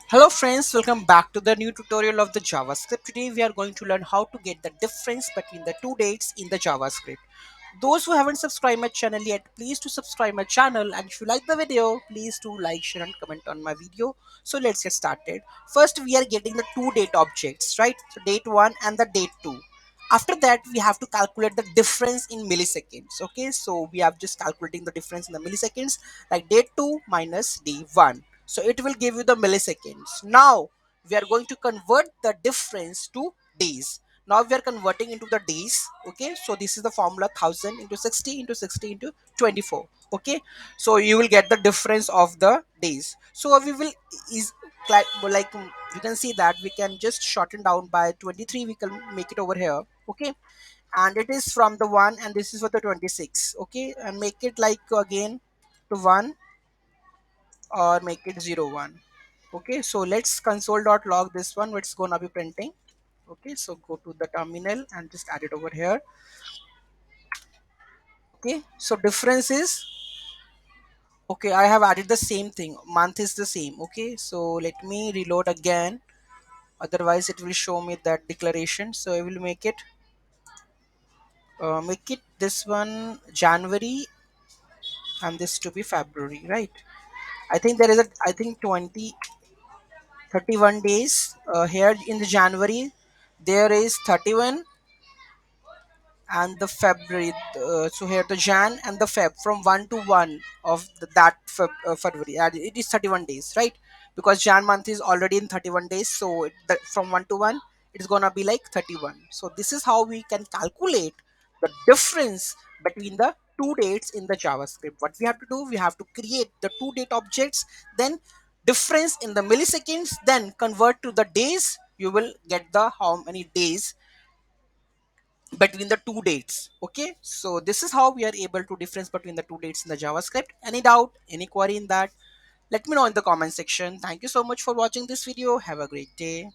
Hello friends, welcome back to the new tutorial of the JavaScript. Today we are going to learn how to get the difference between the two dates in the JavaScript. Those who haven't subscribed my channel yet, please to subscribe my channel, and if you like the video, please to like, share and comment on my video. So let's get started. First we are getting the two date objects, right? So date 1 and the date 2. After that we have to calculate the difference in milliseconds. Okay, so we have just calculating the difference in the milliseconds, like date 2 minus day 1, so it will give you the milliseconds. Now we are going to convert the difference to days. Now we are converting into the days. Okay, so this is the formula: 1000 into 60 into 60 into 24. Okay, so you will get the difference of the days. So we will is like you can see that we can just shorten down by 23. We can make it over here. Okay, and it is from the 1, and this is for the 26. Okay, and make it like again to 1, or make it 01. Okay, so let's console.log this one, what's gonna be printing. Okay, so go to the terminal and just add it over here. Okay, so difference is, okay, I have added the same thing, month is the same. Okay, so let me reload again, otherwise it will show me that declaration. So I will make it this one January, and this to be February, right? I think there is a, I think 31 days here in the January. There is 31, and the February. So here the Jan and the Feb, from 1 to 1 of February. And it is 31 days, right? Because Jan month is already in 31 days. So from 1 to 1, it's gonna be like 31. So this is how we can calculate the difference between the two dates in the JavaScript. What we have to do, we have to create the two date objects, then difference in the milliseconds, then convert to the days. You will get the how many days between the two dates. Okay, so this is how we are able to difference between the two dates in the JavaScript. Any doubt, any query in that, let me know in the comment section. Thank you so much for watching this video. Have a great day.